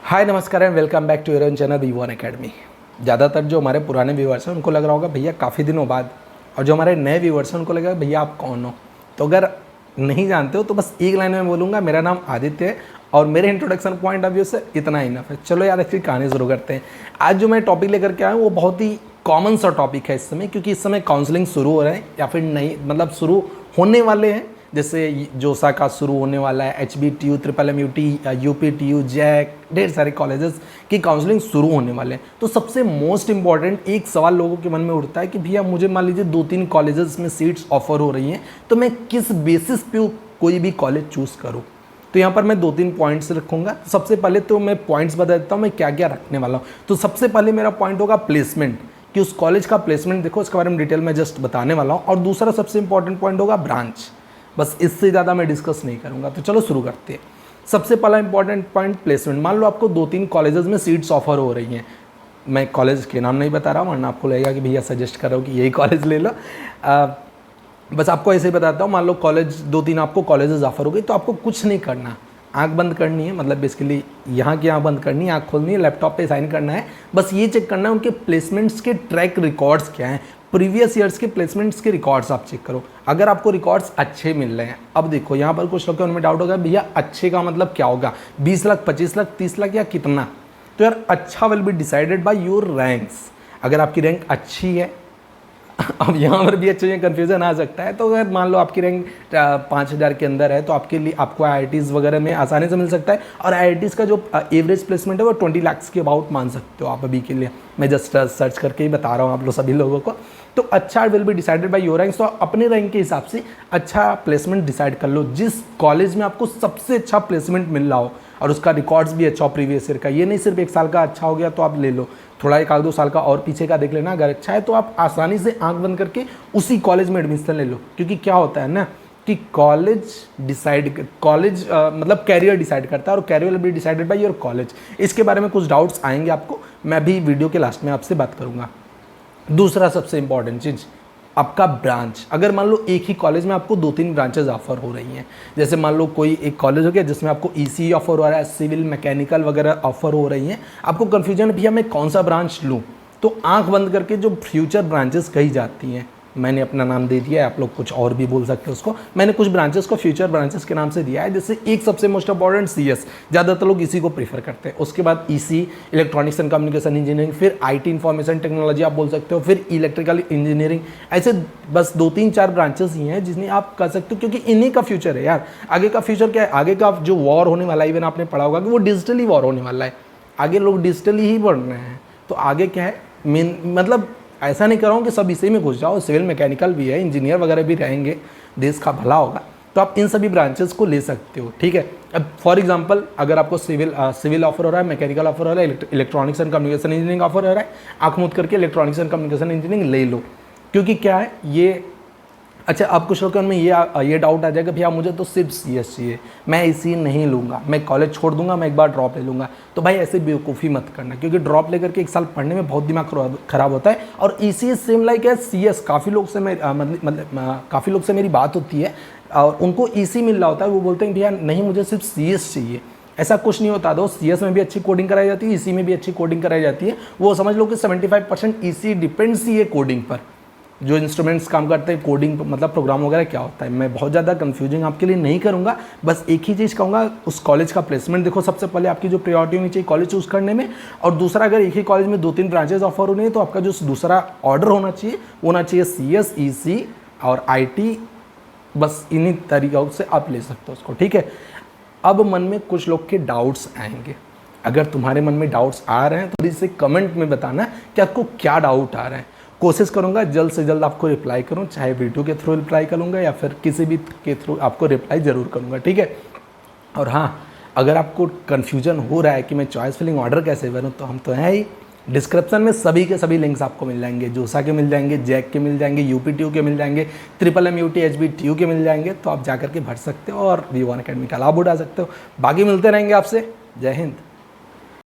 हाय नमस्कार and welcome back to your own channel V1 academy. ज़्यादातर जो हमारे पुराने व्यूअर्स हैं उनको लग रहा होगा भैया काफ़ी दिनों बाद, और जो हमारे नए व्यूअर्स हैं उनको लग रहा है भैया आप कौन हो। तो अगर नहीं जानते हो तो बस एक लाइन में बोलूँगा, मेरा नाम आदित्य है और मेरे इंट्रोडक्शन पॉइंट ऑफ व्यू से इतना इनफ है। चलो यार इसकी कहानी शुरू करते हैं। आज जो मैं टॉपिक लेकर के आया हूँ वो बहुत ही कॉमन सा टॉपिक है इस समय, क्योंकि इस समय काउंसलिंग शुरू हो रहे हैं या फिर नहीं, मतलब शुरू होने वाले हैं। जैसे जोसा का शुरू होने वाला है, HBTU, MMUT, UPTU, जैक, ढेर सारे कॉलेजेस की काउंसलिंग शुरू होने वाले हैं। तो सबसे मोस्ट इंपॉर्टेंट एक सवाल लोगों के मन में उठता है कि भैया मुझे मान लीजिए 2-3 कॉलेजेस में सीट्स ऑफर हो रही हैं, तो मैं किस बेसिस पे कोई भी कॉलेज चूज़ करूँ। तो यहाँ पर मैं 2-3 पॉइंट्स रखूँगा। सबसे पहले तो मैं पॉइंट्स बता देता हूँ मैं क्या क्या रखने वाला हूँ। तो सबसे पहले मेरा पॉइंट होगा प्लेसमेंट, कि उस कॉलेज का प्लेसमेंट देखो, इसके बारे में डिटेल में जस्ट बताने वाला हूँ। और दूसरा सबसे इंपॉर्टेंट पॉइंट होगा ब्रांच। बस इससे ज़्यादा मैं डिस्कस नहीं करूँगा। तो चलो शुरू करते हैं। सबसे पहला इंपॉर्टेंट पॉइंट प्लेसमेंट। मान लो आपको 2-3 कॉलेजेस में सीट्स ऑफर हो रही हैं। मैं कॉलेज के नाम नहीं बता रहा हूँ वरना आपको लगेगा कि भैया सजेस्ट कर रहा हूँ कि यही कॉलेज ले लो। बस आपको ऐसे ही बताता हूँ। मान लो कॉलेज 2-3 आपको कॉलेजेस ऑफर हो गई, तो आपको कुछ नहीं करना, आंख बंद करनी है। मतलब बेसिकली यहाँ की आंख बंद करनी है, आंख खोलनी है, लैपटॉप पे साइन करना है। बस ये चेक करना है उनके प्लेसमेंट्स के ट्रैक रिकॉर्ड्स क्या हैं, प्रीवियस ईयर्स के प्लेसमेंट्स के रिकॉर्ड्स आप चेक करो। अगर आपको रिकॉर्ड्स अच्छे मिल रहे हैं, अब देखो यहाँ पर कुछ लोग के उनमें डाउट होगा भैया अच्छे का मतलब क्या होगा, 20 लाख, 25 लाख, 30 लाख या कितना। तो यार अच्छा will be decided by your ranks. अगर आपकी रैंक अच्छी है, अब यहाँ पर भी अच्छे में कन्फ्यूज़न आ सकता है। तो अगर मान लो आपकी रैंक 5000 के अंदर है, तो आपके लिए आपको IITs वगैरह में आसानी से मिल सकता है। और IITs का जो एवरेज प्लेसमेंट है वो 20 लाख के अबाउट मान सकते हो आप अभी के लिए। मैं जस्ट सर्च करके ही बता रहा हूँ आप लोग सभी लोगों को। तो अच्छा will be decided by your ranks. तो अपने रैंक के हिसाब से अच्छा प्लेसमेंट डिसाइड कर लो, जिस कॉलेज में आपको सबसे अच्छा प्लेसमेंट मिल रहा हो और उसका रिकॉर्ड्स भी अच्छा हो प्रीवियस ईयर का। ये नहीं सिर्फ 1 साल का अच्छा हो गया तो आप ले लो, थोड़ा 1-2 साल का और पीछे का देख लेना। अगर अच्छा है तो आप आसानी से आंख बंद करके उसी कॉलेज में एडमिशन ले लो। क्योंकि क्या होता है ना कि कॉलेज मतलब कैरियर डिसाइड करता है, और career will be decided by your college. इसके बारे में कुछ डाउट्स आएंगे आपको, मैं भी वीडियो के लास्ट में आपसे बात करूँगा। दूसरा सबसे इंपॉर्टेंट चीज़ आपका ब्रांच। अगर मान लो एक ही कॉलेज में आपको 2-3 ब्रांचेज ऑफर हो रही हैं, जैसे मान लो कोई एक कॉलेज हो गया जिसमें आपको ECE ऑफर हो रहा है, सिविल, मैकेनिकल वगैरह ऑफर हो रही हैं, आपको कन्फ्यूजन है भैया मैं कौन सा ब्रांच लूँ। तो आंख बंद करके जो फ्यूचर ब्रांचेस कही जाती हैं, मैंने अपना नाम दे दिया है, आप लोग कुछ और भी बोल सकते हो उसको। मैंने कुछ ब्रांचेस को फ्यूचर ब्रांचेस के नाम से दिया है। जैसे एक सबसे मोस्ट इंपॉर्टेंट CS, ज़्यादातर लोग इसी को प्रीफर करते हैं। उसके बाद EC, electronics and communication engineering, फिर IT इंफॉर्मेशन टेक्नोलॉजी आप बोल सकते हो, फिर इलेक्ट्रिकल इंजीनियरिंग। ऐसे बस 2-3-4 ब्रांचेस ही हैं जिन्हें आप कर सकते हो, क्योंकि इन्हीं का फ्यूचर है यार। आगे का फ्यूचर क्या है, आगे का जो वॉर होने वाला है, इवन आपने पढ़ा होगा कि वो डिजिटली वॉर होने वाला है। आगे लोग डिजिटली ही बढ़ रहे हैं, तो आगे क्या है मेन, मतलब ऐसा नहीं कर रहा हूँ कि सब इसी में घुस जाओ, सिविल मैकेनिकल भी है, इंजीनियर वगैरह भी रहेंगे, देश का भला होगा। तो आप इन सभी ब्रांचेस को ले सकते हो, ठीक है। अब फॉर एग्जांपल अगर आपको सिविल ऑफर हो रहा है, मैकेनिकल ऑफर हो रहा है, electronics and communication engineering offer हो रहा है, आंख मूंद करके इलेक्ट्रॉनिक्स एंड कम्युनिकेशन इंजीनियरिंग ले लो। क्योंकि क्या है ये, अच्छा आप कुछ लोग के मन में ये डाउट आ जाएगा भैया मुझे तो सिर्फ CS चाहिए, मैं ECE नहीं लूँगा, मैं कॉलेज छोड़ दूंगा, मैं एक बार ड्रॉप ले लूँगा। तो भाई ऐसे बेवकूफ़ी मत करना, क्योंकि ड्रॉप लेकर के 1 साल पढ़ने में बहुत दिमाग खराब होता है। और ECE सेम लाइक है CS। काफ़ी लोग से मेरी बात होती है और उनको ECE मिल रहा होता है, वो बोलते हैं भैया नहीं मुझे सिर्फ CS चाहिए। ऐसा कुछ नहीं होता। दो CS में भी अच्छी कोडिंग कराई जाती है, ECE में भी अच्छी कोडिंग कराई जाती है। वो समझ लो कि 75% ECE डिपेंड्स ही है कोडिंग पर। जो इंस्ट्रूमेंट्स काम करते हैं कोडिंग मतलब प्रोग्राम वगैरह क्या होता है, मैं बहुत ज़्यादा कंफ्यूजिंग आपके लिए नहीं करूँगा। बस एक ही चीज़ कहूँगा, उस कॉलेज का प्लेसमेंट देखो। सबसे पहले आपकी जो प्रायोरिटी होनी चाहिए कॉलेज चूज़ करने में। और दूसरा, अगर एक ही कॉलेज में 2-3 ब्रांचेज ऑफर होने हैं तो आपका जो दूसरा ऑर्डर होना चाहिए वो होना चाहिए CS, EC और IT। बस इन्हीं तरीक़ों से आप ले सकते हो उसको, ठीक है। अब मन में कुछ लोग के डाउट्स आएंगे। अगर तुम्हारे मन में डाउट्स आ रहे हैं तो इसे कमेंट में बताना कि आपको क्या डाउट आ रहे हैं। कोशिश करूंगा जल्द से जल्द आपको रिप्लाई करूं, चाहे वीडियो के थ्रू रिप्लाई करूंगा या फिर किसी भी के थ्रू आपको रिप्लाई ज़रूर करूंगा, ठीक है। और हाँ, अगर आपको कन्फ्यूजन हो रहा है कि मैं चॉइस फिलिंग ऑर्डर कैसे करूं, तो हम तो हैं ही। डिस्क्रिप्शन में सभी के सभी लिंक्स आपको मिल जाएंगे। जोसा के मिल जाएंगे, जैक के मिल जाएंगे, UPTU के मिल जाएंगे, MMUT, HBTU के मिल जाएंगे। तो आप जा करके भर सकते हो और V1 अकेडमी का लाभ उठा सकते हो। बाकी मिलते रहेंगे आपसे। जय हिंद।